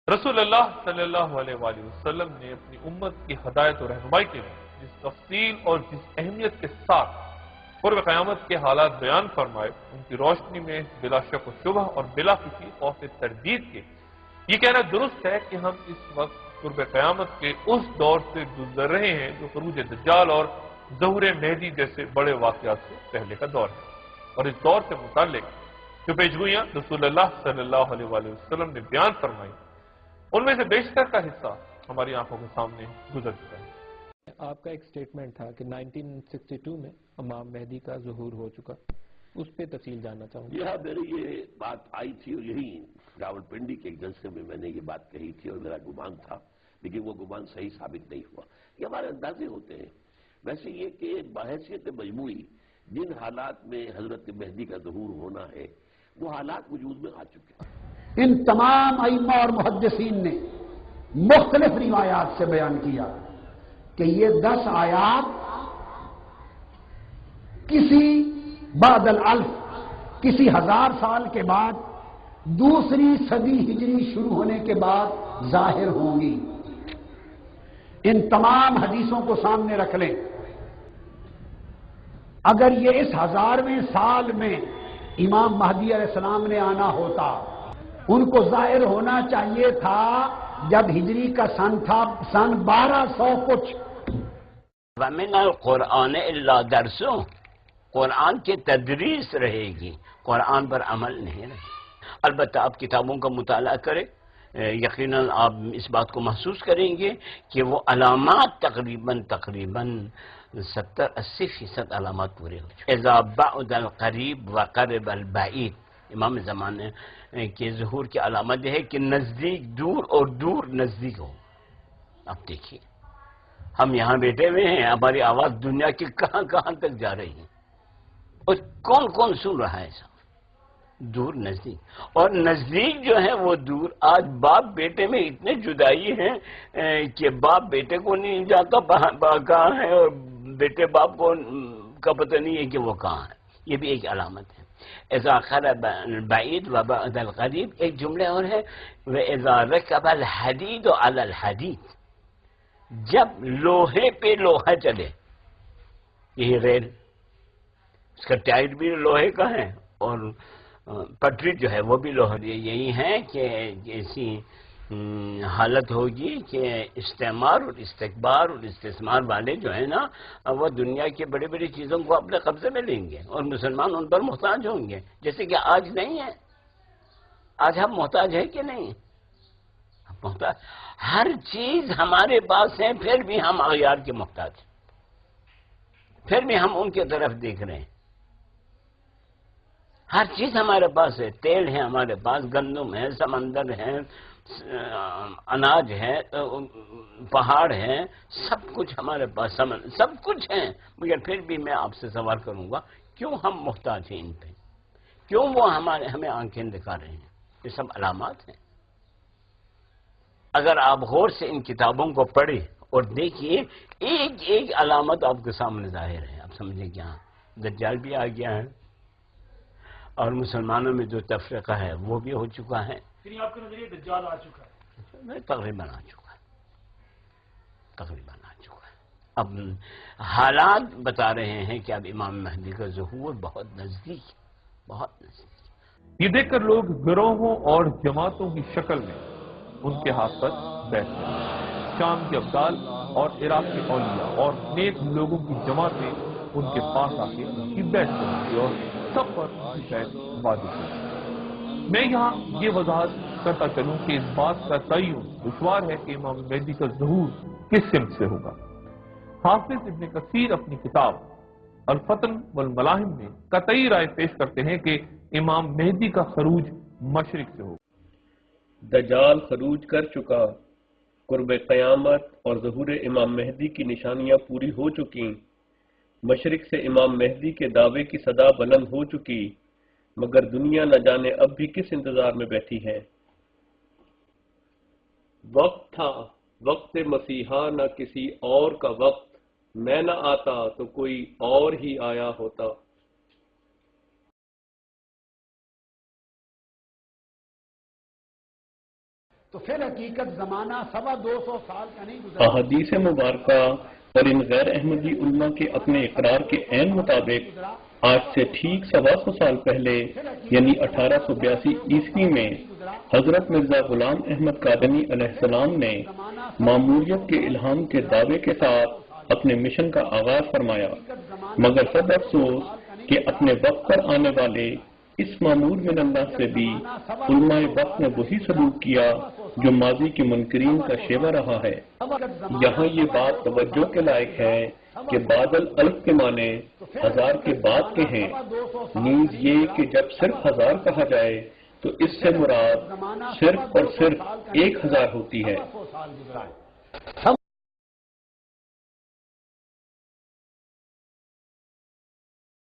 رسول اللہ صلی اللہ علیہ وآلہ وسلم نے اپنی امت کی ہدایت اور رہنمائی کے لیے جس تفصیل اور جس اہمیت کے ساتھ قرب قیامت کے حالات بیان فرمائے، ان کی روشنی میں بلا شک و شبہ اور بلا کسی خوف تردید کے یہ کہنا درست ہے کہ ہم اس وقت قرب قیامت کے اس دور سے گزر رہے ہیں جو خروج دجال اور ظہور مہدی جیسے بڑے واقعات سے پہلے کا دور ہے، اور اس دور سے متعلق جو پیشگوئیاں رسول اللہ صلی اللہ علیہ وآلہ وسلم نے بیان فرمائی، ان میں سے بیشتر کا حصہ ہماری آنکھوں کے سامنے گزر چکا ہے۔ آپ کا ایک سٹیٹمنٹ تھا کہ 1962 میں امام مہدی کا ظہور ہو چکا، اس پہ تفصیل جاننا چاہوں گا۔ میری یہ بات آئی تھی اور یہی راولپنڈی کے ایک جلسے میں نے یہ بات کہی تھی اور میرا گمان تھا، لیکن وہ گمان صحیح ثابت نہیں ہوا۔ یہ ہمارے اندازے ہوتے ہیں۔ ویسے یہ کہ بحیثیت مجموعی جن حالات میں حضرت مہدی کا ظہور ہونا ہے وہ حالات وجود میں آ چکے ہیں۔ ان تمام ائمہ اور محدثین نے مختلف روایات سے بیان کیا کہ یہ 10 آیات کسی بعد الالف، کسی 1000 سال کے بعد، دوسری صدی ہجری شروع ہونے کے بعد ظاہر ہوں گی۔ ان تمام حدیثوں کو سامنے رکھ لیں۔ اگر یہ اس 1000ویں سال میں امام مہدی علیہ السلام نے آنا ہوتا، ان کو ظاہر ہونا چاہیے تھا جب ہجری کا سن تھا سن 1200 کچھ۔ وَمِنَ الْقُرْآنِ إِلَّا دَرْسُ، قرآن کی تدریس رہے گی، قرآن پر عمل نہیں رہے گی۔ البتہ آپ کتابوں کا مطالعہ کریں، یقیناً آپ اس بات کو محسوس کریں گے کہ وہ علامات تقریباً 70-80% علامات پورے ہو چکے۔ اذا بعد القریب وقرب البعید، امام زمانے کے ظہور کی علامت یہ ہے کہ نزدیک دور اور دور نزدیک ہو۔ آپ دیکھیے ہم یہاں بیٹھے ہوئے ہیں، ہماری آواز دنیا کی کہاں کہاں تک جا رہی ہے، اور کون کون سن رہا ہے؟ سب دور نزدیک، اور نزدیک جو ہے وہ دور۔ آج باپ بیٹے میں اتنے جدائی ہیں کہ باپ بیٹے کو نہیں جاتا کہاں ہے، اور بیٹے باپ کو کا پتہ نہیں ہے کہ وہ کہاں ہے۔ یہ بھی ایک علامت ہے۔ اذا قرب البعید وبعد القریب، ایک جملے اور ہے وَإِذَا رَكَبَ الْحَدِيدُ عَلَى الْحَدِيدِ، جب لوہے پہ لوہا چلے، یہی ریل، اس کا ٹائر بھی لوہے کا ہے اور پٹری جو ہے وہ بھی لوہے، یہی ہے کہ ایسی حالت ہوگی کہ استعمار اور استکبار اور استثمار والے جو ہے نا، وہ دنیا کی بڑی بڑی چیزوں کو اپنے قبضے میں لیں گے اور مسلمان ان پر محتاج ہوں گے، جیسے کہ آج نہیں ہے۔ آج ہم محتاج ہیں کہ نہیں؟ محتاج، ہر چیز ہمارے پاس ہے، پھر بھی ہم اغیار کے محتاج ہیں، پھر بھی ہم ان کی طرف دیکھ رہے ہیں۔ ہر چیز ہمارے پاس ہے، تیل ہے ہمارے پاس، گندم ہے، سمندر ہے، اناج ہے، پہاڑ ہے، سب کچھ ہمارے پاس، سب کچھ ہے، مگر پھر بھی میں آپ سے سوال کروں گا کیوں ہم محتاج ہیں ان پہ؟ کیوں وہ ہمیں آنکھیں دکھا رہے ہیں؟ یہ سب علامات ہیں۔ اگر آپ غور سے ان کتابوں کو پڑھیں اور دیکھیے، ایک ایک علامت آپ کے سامنے ظاہر ہے، آپ سمجھیں کیا دجال بھی آ گیا ہے، اور مسلمانوں میں جو تفرقہ ہے وہ بھی ہو چکا ہے۔ یعنی آپ کے نظریے دجال آ چکا ہے؟ تقریباً آ چکا ہے، تقریباً آ چکا ہے۔ اب حالات بتا رہے ہیں کہ اب امام مہدی کا ظہور بہت نزدیک ہے، بہت نزدیک۔ یہ دیکھ کر لوگ گروہوں اور جماعتوں کی شکل میں ان کے ہاتھ پر بیٹھتے ہیں۔ شام کے ابدال اور عراق کے اولیاء اور نیک لوگوں کی جماعتیں ان کے پاس آ کے ان کی بیعت کریں گی اور سب پر ان کی بیعت واجب ہوگی۔ میں یہاں یہ وضاحت کرتا چلوں کہ اس بات کا تعین دشوار ہے کہ امام مہدی کا ظہور کس سمت سے ہوگا۔ حافظ ابن کثیر اپنی کتاب الفتن والملاحم میں قطعی رائے پیش کرتے ہیں کہ امام مہدی کا خروج مشرق سے ہوگا۔ دجال خروج کر چکا، قرب قیامت اور ظہور امام مہدی کی نشانیاں پوری ہو چکی، مشرق سے امام مہدی کے دعوے کی صدا بلند ہو چکی، مگر دنیا نہ جانے اب بھی کس انتظار میں بیٹھی ہے۔ وقت تھا وقت مسیحا نہ کسی اور کا وقت، میں نہ آتا تو کوئی اور ہی آیا ہوتا۔ تو پھر حقیقت زمانہ 225 سال کا نہیں گزرا. احادیث مبارکہ اور ان غیر احمدی علماء کے اپنے اقرار کے عین مطابق آج سے ٹھیک 125 سال پہلے یعنی 1882 عیسوی میں حضرت مرزا غلام احمد قادمی علیہ السلام نے معمولیت کے الہام کے دعوے کے ساتھ اپنے مشن کا آغاز فرمایا، مگر سب افسوس کہ اپنے وقت پر آنے والے اس معمور من اللہ سے بھی علماء وقت نے وہی سلوک کیا جو ماضی کے منکرین کا شیوہ رہا ہے. یہاں یہ بات توجہ کے لائق ہے کہ بادل الف کے معنی 1000 کے بعد کے ہیں، نیز یہ کہ جب صرف 1000 کہا جائے تو اس سے مراد صرف اور صرف 1000 ہوتی ہے.